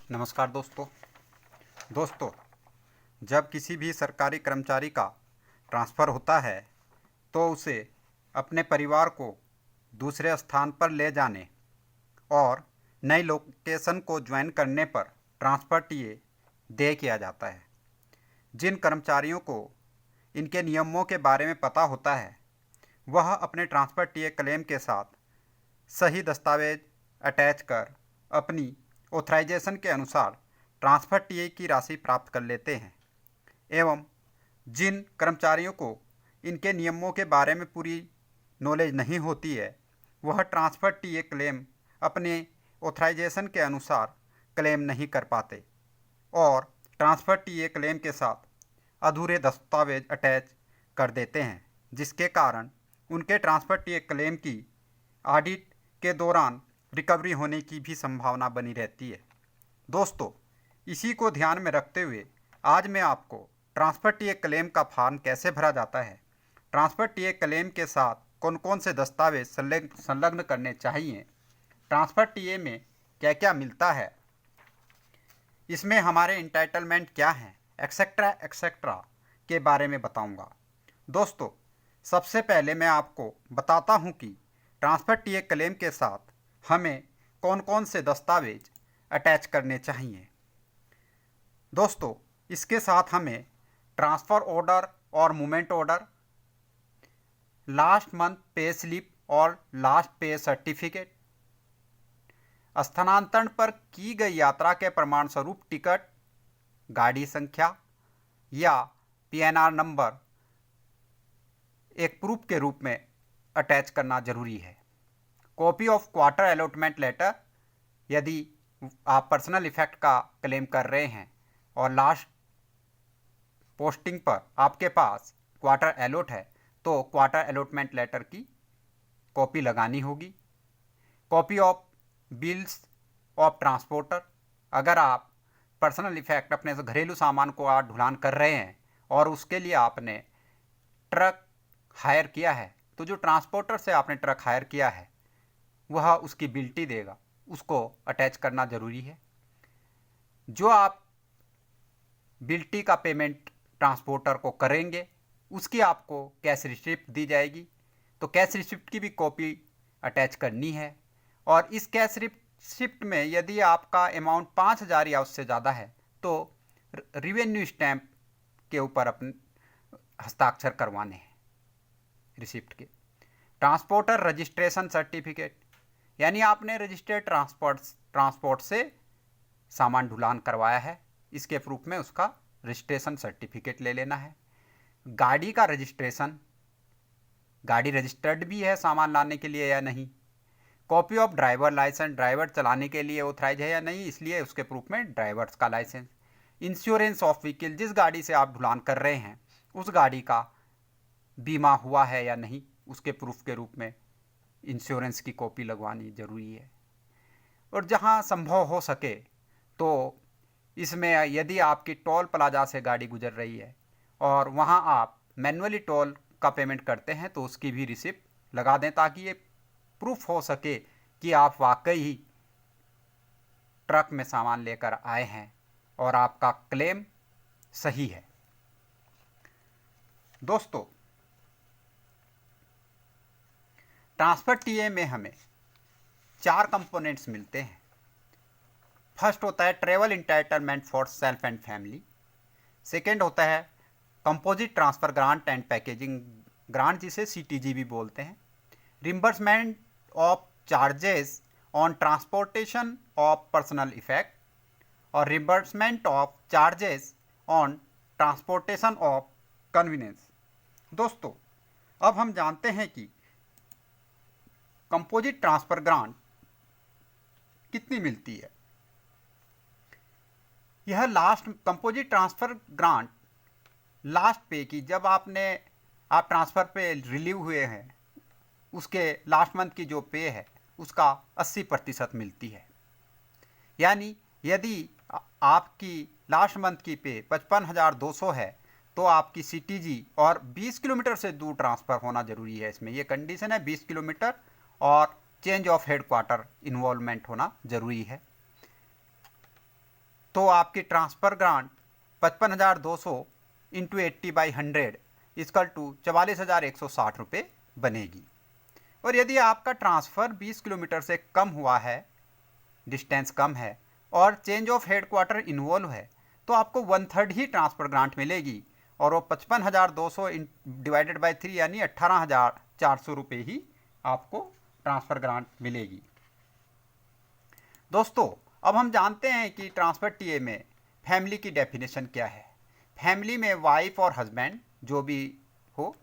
नमस्कार दोस्तों, जब किसी भी सरकारी कर्मचारी का ट्रांसफ़र होता है तो उसे अपने परिवार को दूसरे स्थान पर ले जाने और नई लोकेशन को ज्वाइन करने पर ट्रांसफ़र टीए देय किया जाता है। जिन कर्मचारियों को इनके नियमों के बारे में पता होता है वह अपने ट्रांसफ़र टीए क्लेम के साथ सही दस्तावेज अटैच कर अपनी ऑथराइजेशन के अनुसार ट्रांसफ़र टीए की राशि प्राप्त कर लेते हैं। एवं जिन कर्मचारियों को इनके नियमों के बारे में पूरी नॉलेज नहीं होती है वह ट्रांसफ़र टीए क्लेम अपने ऑथराइजेशन के अनुसार क्लेम नहीं कर पाते और ट्रांसफ़र टीए क्लेम के साथ अधूरे दस्तावेज अटैच कर देते हैं, जिसके कारण उनके ट्रांसफ़र टीए क्लेम की ऑडिट के दौरान रिकवरी होने की भी संभावना बनी रहती है। दोस्तों, इसी को ध्यान में रखते हुए आज मैं आपको ट्रांसफ़र टीए क्लेम का फॉर्म कैसे भरा जाता है, ट्रांसफ़र टीए क्लेम के साथ कौन कौन से दस्तावेज संलग्न करने चाहिए, ट्रांसफ़र टीए में क्या क्या मिलता है, इसमें हमारे इंटाइटलमेंट क्या हैं, एक्सेट्रा एक्सेट्रा के बारे में बताऊंगा। दोस्तों, सबसे पहले मैं आपको बताता हूं कि ट्रांसफ़र टीए क्लेम के साथ हमें कौन कौन से दस्तावेज अटैच करने चाहिए। दोस्तों, इसके साथ हमें ट्रांसफ़र ऑर्डर और movement order, last month pay slip और लास्ट पे सर्टिफिकेट, स्थानांतरण पर की गई यात्रा के प्रमाण स्वरूप टिकट, गाड़ी संख्या या पीएनआर नंबर एक प्रूफ के रूप में अटैच करना जरूरी है। Copy of quarter allotment letter, यदि आप पर्सनल इफेक्ट का क्लेम कर रहे हैं और लास्ट पोस्टिंग पर आपके पास क्वार्टर अलॉट है तो क्वार्टर अलॉटमेंट लेटर की कॉपी लगानी होगी। Copy of bills of transporter, अगर आप पर्सनल इफेक्ट अपने घरेलू सामान को आप ढुलान कर रहे हैं और उसके लिए आपने ट्रक हायर किया है तो जो ट्रांसपोर्टर से आपने ट्रक हायर किया है वह उसकी बिल्टी देगा, उसको अटैच करना ज़रूरी है। जो आप बिल्टी का पेमेंट ट्रांसपोर्टर को करेंगे उसकी आपको कैश रिसिप्ट दी जाएगी, तो कैश रिसिप्ट की भी कॉपी अटैच करनी है। और इस कैश रिसिप्ट में यदि आपका अमाउंट 5,000 या उससे ज़्यादा है तो रिवेन्यू स्टैंप के ऊपर अपने हस्ताक्षर करवाने हैं रिसिप्ट के। ट्रांसपोर्टर रजिस्ट्रेशन सर्टिफिकेट, यानी आपने रजिस्टर्ड ट्रांसपोर्ट से सामान ढुलान करवाया है, इसके प्रूफ में उसका रजिस्ट्रेशन सर्टिफिकेट ले लेना है। गाड़ी का रजिस्ट्रेशन, गाड़ी रजिस्टर्ड भी है सामान लाने के लिए या नहीं। Copy of driver licence, driver चलाने के लिए ऑथराइज है या नहीं, इसलिए उसके प्रूफ में ड्राइवर्स का लाइसेंस। इंश्योरेंस ऑफ व्हीकल, जिस गाड़ी से आप ढुलान कर रहे हैं उस गाड़ी का बीमा हुआ है या नहीं, उसके प्रूफ के रूप में इंश्योरेंस की कॉपी लगवानी ज़रूरी है। और जहां संभव हो सके तो इसमें यदि आपकी टोल प्लाजा से गाड़ी गुजर रही है और वहां आप मैनुअली टोल का पेमेंट करते हैं तो उसकी भी रिसिप्ट लगा दें, ताकि ये प्रूफ हो सके कि आप वाकई ही ट्रक में सामान लेकर आए हैं और आपका क्लेम सही है। दोस्तों, ट्रांसफ़र टीए में हमें 4 कंपोनेंट्स मिलते हैं। फर्स्ट होता है travel entitlement for self and family. Second होता है composite transfer grant and packaging grant, जिसे सीटीजी भी बोलते हैं। Reimbursement of charges on transportation of personal effect और reimbursement of charges on transportation of convenience. दोस्तों, अब हम जानते हैं कि कंपोजिट ट्रांसफ़र ग्रांट कितनी मिलती है। यह last composite transfer grant last पे की, जब आप ट्रांसफ़र पे रिलीव हुए हैं उसके लास्ट मंथ की जो पे है उसका 80% मिलती है। यानी यदि आपकी लास्ट मंथ की पे 55,200 है तो आपकी सीटीजी और 20 किलोमीटर से दूर ट्रांसफ़र होना ज़रूरी है। इसमें ये कंडीशन है 20 किलोमीटर और change of headquarter involvement होना ज़रूरी है। तो आपकी transfer grant 55,200 into 80/100 equal to 44,160 रुपये बनेगी। और यदि आपका ट्रांसफ़र 20 किलोमीटर से कम हुआ है, डिस्टेंस कम है और चेंज ऑफ हेडक्वार्टर इन्वॉल्व है, तो आपको 1/3 ही ट्रांसफ़र ग्रांट मिलेगी और वो 55,200 डिवाइडेड बाई 3 यानी 18,400 रुपये ही आपको ट्रांसफ़र ग्रांट मिलेगी। दोस्तों, अब हम जानते हैं कि ट्रांसफ़र टीए में फैमिली की डेफिनेशन क्या है। फैमिली में वाइफ और हस्बैंड जो भी हो,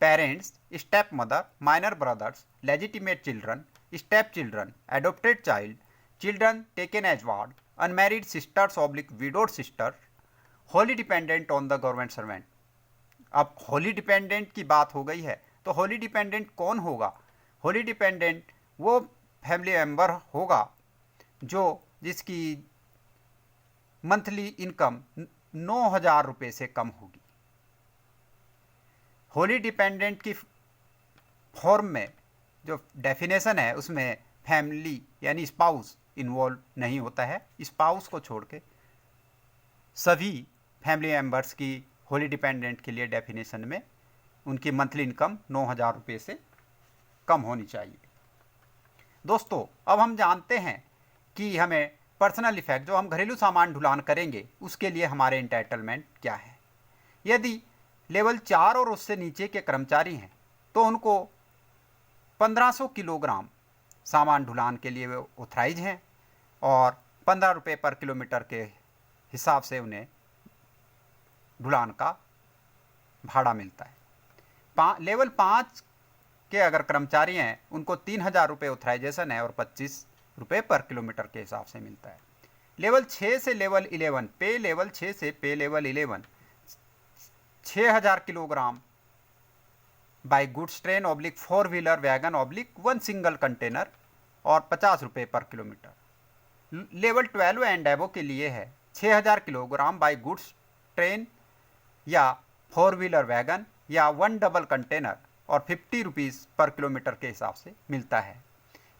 parents, step mother, minor brothers, legitimate children, step children, adopted child, children taken as ward, unmarried sisters oblique widowed sister, wholly dependent on the government servant. अब wholly dependent की बात हो गई है, तो होली डिपेंडेंट कौन होगा? होली डिपेंडेंट वो फैमिली मेंबर होगा जो जिसकी मंथली इनकम 9,000 रुपये से कम होगी। होली डिपेंडेंट की फॉर्म में जो डेफिनेशन है उसमें फैमिली यानी स्पाउस इन्वॉल्व नहीं होता है। स्पाउस को छोड़ के सभी फैमिली मेंबर्स की होली डिपेंडेंट के लिए डेफिनेशन में उनकी मंथली इनकम 9,000 रुपये से कम होनी चाहिए। दोस्तों, अब हम जानते हैं कि हमें पर्सनल इफेक्ट जो हम घरेलू सामान ढुलान करेंगे उसके लिए हमारे इंटाइटलमेंट क्या है। यदि लेवल 4 और उससे नीचे के कर्मचारी हैं तो उनको 1500 किलोग्राम सामान ढुलान के लिए वो ऑथराइज हैं और 15 रुपये पर किलोमीटर के हिसाब से उन्हें ढुलान का भाड़ा मिलता है। लेवल 5 के अगर कर्मचारी हैं उनको 3,000 रुपये ऑथराइजेशन है और 25 रुपये पर किलोमीटर के हिसाब से मिलता है। लेवल 6 से लेवल 11 पे लेवल 6 से पे level 11 6,000 kilogram by goods train oblique 4 wheeler wagon oblique 1 single container और 50 रुपये पर किलोमीटर। लेवल 12 एंड एबो के लिए है 6,000 किलोग्राम बाई गुड्स ट्रेन या 4 व्हीलर वैगन या 1 डबल कंटेनर और 50 रुपीज़ पर किलोमीटर के हिसाब से मिलता है।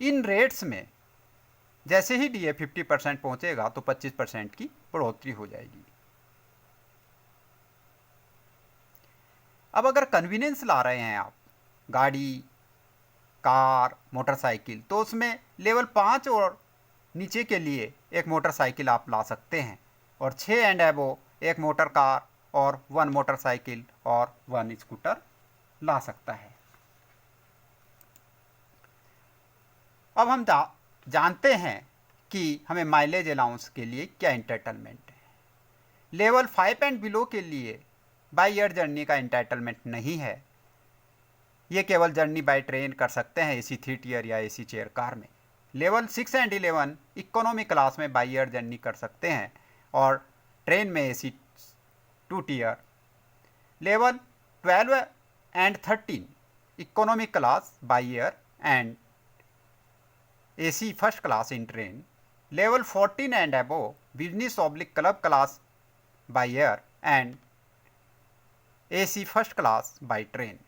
इन रेट्स में जैसे ही डीए 50% पहुंचेगा तो 25% की बढ़ोतरी हो जाएगी। अब अगर कन्वीनियंस ला रहे हैं आप गाड़ी, कार, मोटरसाइकिल, तो उसमें लेवल 5 और नीचे के लिए एक मोटरसाइकिल आप ला सकते हैं और 6 एंड एबो एक मोटर कार और 1 मोटरसाइकिल और 1 स्कूटर ला सकता है। अब हम जानते हैं कि हमें माइलेज अलाउंस के लिए क्या इंटाइटलमेंट है। लेवल 5 एंड बिलो के लिए बाई एयर जर्नी का इंटाइटलमेंट नहीं है। ये केवल जर्नी बाई ट्रेन कर सकते हैं एसी 3 टियर या एसी चेयर कार में। लेवल 6 एंड 11 इकोनॉमी क्लास में बाई एयर जर्नी कर सकते हैं और ट्रेन में AC 2 tier. Level 12 and 13 economy class by air and AC first class in train. Level 14 and above business oblique club class by air and AC first class by train.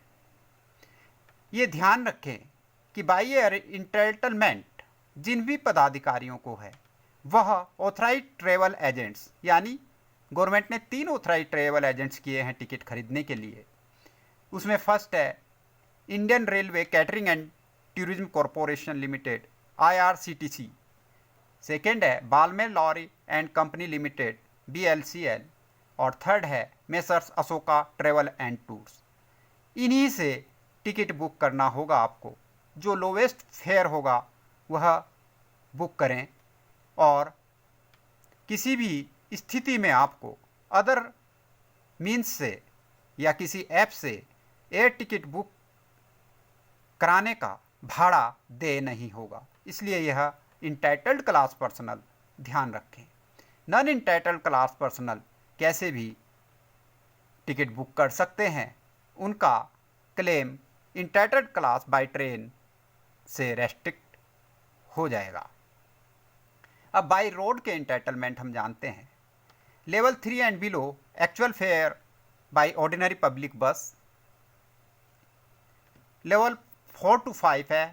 ये ध्यान रखें कि by air entitlement जिन भी पदाधिकारियों को है वह authorise travel agents यानी गवर्नमेंट ने 3 ऑथराइज ट्रेवल एजेंट्स किए हैं टिकट खरीदने के लिए। उसमें फर्स्ट है Indian railway catering and tourism corporation limited IRCTC। Second है Balmer Lawrie and company limited BLCL और थर्ड है messrs Ashoka travel and tours. इन्हीं से टिकट बुक करना होगा आपको। जो लोवेस्ट फेयर होगा वह बुक करें और किसी भी स्थिति में आपको अदर मीन्स से या किसी ऐप से एयर टिकट बुक कराने का भाड़ा दे नहीं होगा। इसलिए यह इंटाइटल्ड क्लास पर्सनल ध्यान रखें। नॉन इंटाइटल्ड क्लास पर्सनल कैसे भी टिकट बुक कर सकते हैं, उनका claim entitled class by train से रेस्ट्रिक्ट हो जाएगा। अब बाय रोड के इंटाइटलमेंट हम जानते हैं। Level 3 and below actual fair by ordinary public बस। लेवल 4 to 5 है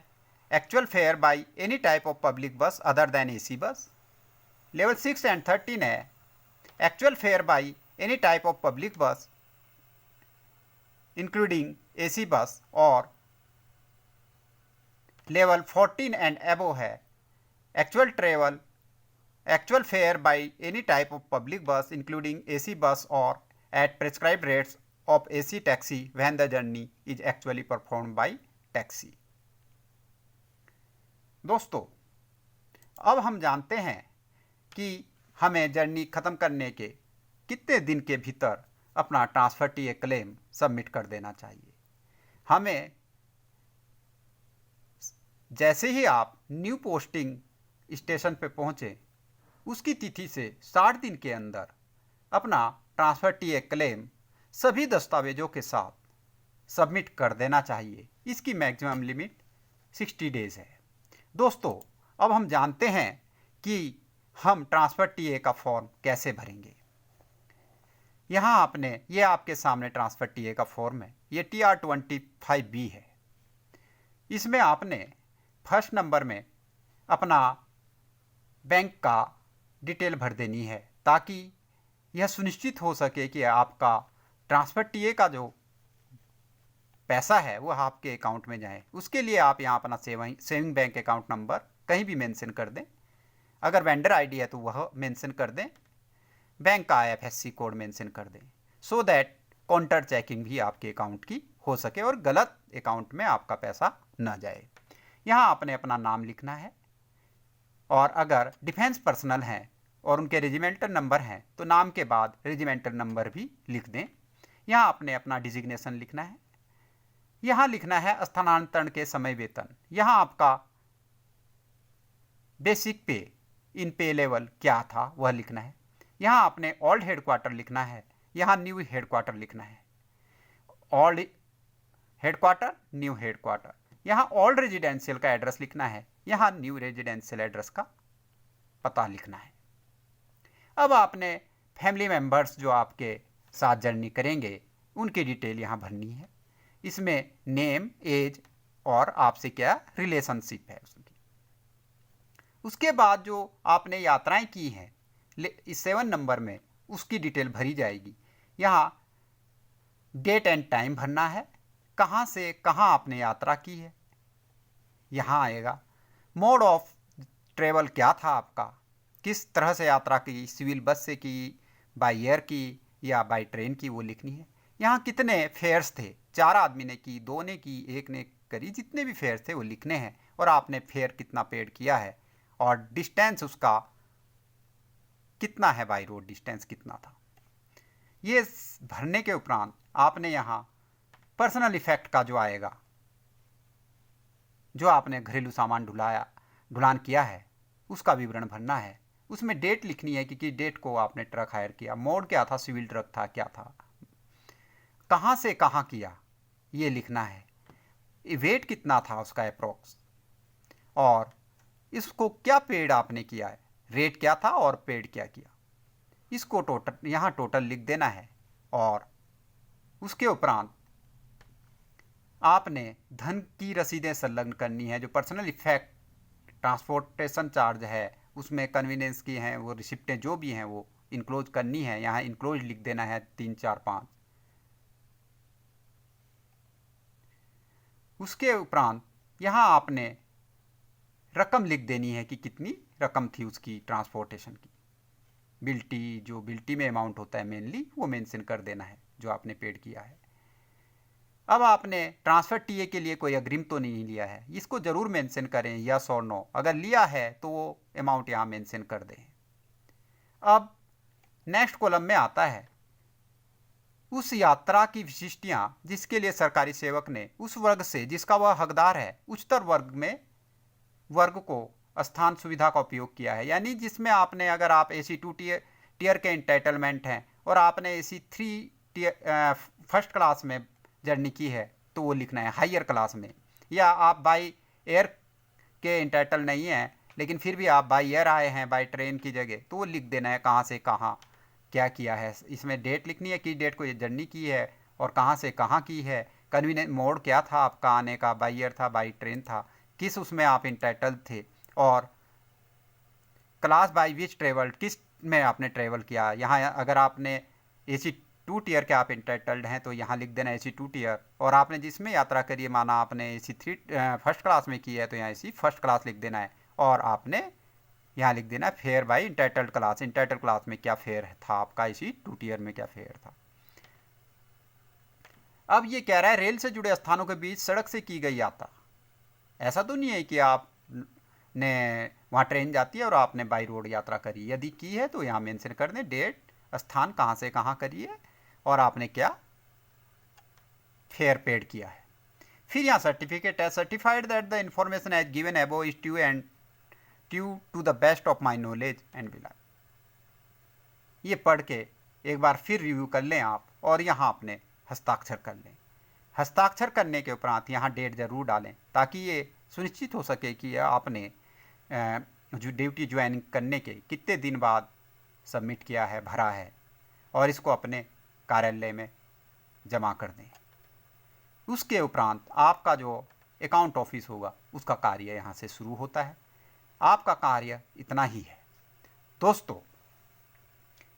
actual fair by any type of public बस other than AC bus. Level 6 and 13 है actual fare by any type of public bus including AC bus और level 14 and above है। actual fare by any type of public bus including AC bus or at prescribed rates of AC taxi when the journey is actually performed by taxi। दोस्तों, अब हम जानते हैं कि हमें journey ख़त्म करने के कितने दिन के भीतर अपना ट्रांसफ़र टीए क्लेम सबमिट कर देना चाहिए। हमें जैसे ही आप न्यू पोस्टिंग स्टेशन पे पहुँचे उसकी तिथि से 60 दिन के अंदर अपना ट्रांसफ़र टीए क्लेम सभी दस्तावेजों के साथ सबमिट कर देना चाहिए। इसकी मैक्सिमम लिमिट 60 डेज़ है। दोस्तों, अब हम जानते हैं कि हम ट्रांसफ़र टीए का फॉर्म कैसे भरेंगे। यहाँ ये आपके सामने ट्रांसफ़र टीए का फॉर्म है। ये TR25B है। इसमें आपने फर्स्ट नंबर में अपना बैंक का डिटेल भर देनी है ताकि यह सुनिश्चित हो सके कि आपका ट्रांसफ़र टीए का जो पैसा है वह आपके अकाउंट में जाए। उसके लिए आप यहाँ अपना सेविंग बैंक अकाउंट नंबर कहीं भी मेंशन कर दें। अगर वेंडर आईडी है तो वह मेंशन कर दें। बैंक का IFSC कोड मेंशन कर दें सो दैट काउंटर चेकिंग भी आपके अकाउंट की हो सके और गलत अकाउंट में आपका पैसा न जाए। यहाँ आपने अपना नाम लिखना है और अगर डिफेंस पर्सनल हैं और उनके रेजिमेंटल नंबर हैं तो नाम के बाद रेजिमेंटल नंबर भी लिख दें। यहाँ आपने अपना डिजिग्नेशन लिखना है। यहाँ लिखना है स्थानांतरण के समय वेतन। यहाँ आपका बेसिक पे इन पे लेवल क्या था वह लिखना है। यहाँ आपने ओल्ड हेडक्वार्टर लिखना है। यहाँ न्यू हेडक्वार्टर लिखना है। Old headquarter, new headquarter. यहाँ ओल्ड रेजिडेंशियल का एड्रेस लिखना है। यहाँ न्यू रेजिडेंशियल एड्रेस का पता लिखना है। अब आपने फैमिली मेम्बर्स जो आपके साथ जर्नी करेंगे उनकी डिटेल यहाँ भरनी है। इसमें नेम, एज और आपसे क्या रिलेशनशिप है उसकी। उसके बाद जो आपने यात्राएं की हैं इस 7 नंबर में उसकी डिटेल भरी जाएगी। यहाँ डेट एंड टाइम भरना है, कहाँ से कहाँ आपने यात्रा की है। यहाँ आएगा मोड ऑफ ट्रेवल क्या था आपका, किस तरह से यात्रा की, सिविल बस से की, बाय एयर की या बाय ट्रेन की, वो लिखनी है। यहाँ कितने फेयर्स थे, 4 आदमी ने की, 2 ने की, 1 ने करी, जितने भी फेयर्स थे वो लिखने हैं और आपने फेयर कितना पेड किया है और डिस्टेंस उसका कितना है, बाई रोड डिस्टेंस कितना था। ये भरने के उपरांत आपने यहाँ पर्सनल इफेक्ट का जो आएगा, जो आपने घरेलू सामान ढुलान किया है उसका विवरण भरना है। उसमें डेट लिखनी है कि किस डेट को आपने ट्रक हायर किया, मोड क्या था, सिविल ट्रक था क्या था, कहाँ से कहाँ किया ये लिखना है, वेट कितना था उसका अप्रोक्स, और इसको क्या पेड आपने किया है, रेट क्या था और पेड क्या किया, इसको यहाँ टोटल लिख देना है। और उसके उपरांत आपने धन की रसीदें संलग्न करनी है। जो पर्सनल इफेक्ट ट्रांसपोर्टेशन चार्ज है उसमें कन्वीनियंस की हैं वो रिसिप्टें जो भी हैं वो इनक्लोज करनी है। यहाँ इनक्लोज लिख देना है 3, 4, 5। उसके उपरांत यहाँ आपने रकम लिख देनी है कि कितनी रकम थी उसकी ट्रांसपोर्टेशन की। बिल्टी, जो बिल्टी में अमाउंट होता है मेनली, वो मेंशन कर देना है जो आपने पेड किया है। अब आपने ट्रांसफ़र टीए के लिए कोई अग्रिम तो नहीं लिया है, इसको ज़रूर मेंशन करें, यस और नो। अगर लिया है तो वो अमाउंट यहाँ मेंशन कर दें। अब नेक्स्ट कॉलम में आता है उस यात्रा की विशिष्टियाँ जिसके लिए सरकारी सेवक ने उस वर्ग से जिसका वह हकदार है उच्चतर वर्ग को स्थान सुविधा का उपयोग किया है। यानी जिसमें आपने, अगर आप AC2 टीयर के इंटाइटलमेंट हैं और आपने AC3 फर्स्ट क्लास में जर्नी की है तो वो लिखना है हायर क्लास में। या आप बाई एयर के इंटाइटल नहीं हैं लेकिन फिर भी आप बाई एयर आए हैं बाई ट्रेन की जगह, तो वो लिख देना है कहाँ से कहाँ क्या किया है। इसमें डेट लिखनी है कि डेट को ये जर्नी की है और कहाँ से कहाँ की है। कन्वीनियंट मोड क्या था आपका आने का, बाई एयर था, बाई ट्रेन था, किस उसमें आप इंटाइटल थे, और क्लास बाई विच ट्रेवल्ड, किस में आपने ट्रेवल किया। यहाँ अगर आपने AC 2 टियर के आप इंटाइटल्ड हैं तो यहाँ लिख देना AC 2 टियर, और आपने जिसमें यात्रा करी है, माना आपने AC 3 फर्स्ट क्लास में की है तो यहाँ AC फर्स्ट क्लास लिख देना है, और आपने यहाँ लिख देना fair by entitled class. Entitled class में क्या फेयर था आपका, AC 2 टियर में क्या फेयर था। अब ये कह रहा है रेल से जुड़े स्थानों के बीच सड़क से की गई यात्रा। ऐसा तो नहीं है कि आपने वहाँ ट्रेन जाती है और आपने बाई रोड यात्रा करी। यदि की है तो यहाँ मेंशन कर दें डेट, स्थान कहाँ से कहाँ करी है, और आपने क्या फेयर पेड किया है। फिर यहाँ सर्टिफिकेट है, certified that the information as given above is true and true to the best of my knowledge and belief. ये पढ़ के एक बार फिर रिव्यू कर लें आप, और यहाँ अपने हस्ताक्षर कर लें। हस्ताक्षर करने के उपरांत यहाँ डेट ज़रूर डालें ताकि ये सुनिश्चित हो सके कि आपने जो ड्यूटी ज्वाइन करने के कितने दिन बाद सबमिट किया है, भरा है, और इसको अपने कार्यालय में जमा कर दें। उसके उपरांत आपका जो अकाउंट ऑफिस होगा उसका कार्य यहाँ से शुरू होता है। आपका कार्य इतना ही है दोस्तों।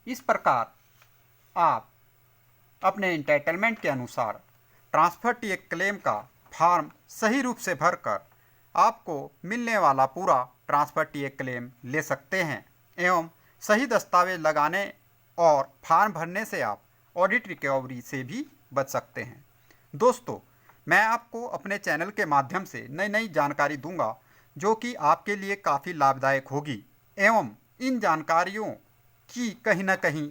इस प्रकार आप अपने इंटाइटलमेंट के अनुसार ट्रांसफर टी क्लेम का फॉर्म सही रूप से भरकर आपको मिलने वाला पूरा ट्रांसफर टी क्लेम ले सकते हैं, एवं सही दस्तावेज लगाने और फॉर्म भरने से आप ऑडिट रिकवरी से भी बच सकते हैं। दोस्तों, मैं आपको अपने चैनल के माध्यम से नई नई जानकारी दूंगा जो कि आपके लिए काफ़ी लाभदायक होगी, एवं इन जानकारियों की कहीं ना कहीं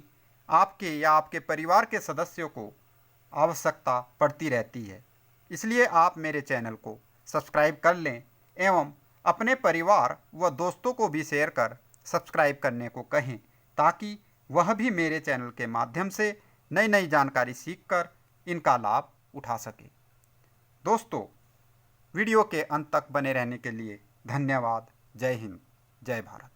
आपके या आपके परिवार के सदस्यों को आवश्यकता पड़ती रहती है। इसलिए आप मेरे चैनल को सब्सक्राइब कर लें एवं अपने परिवार व दोस्तों को भी शेयर कर सब्सक्राइब करने को कहें, ताकि वह भी मेरे चैनल के माध्यम से नई नई जानकारी सीखकर इनका लाभ उठा सके। दोस्तों, वीडियो के अंत तक बने रहने के लिए धन्यवाद। जय हिंद, जय भारत।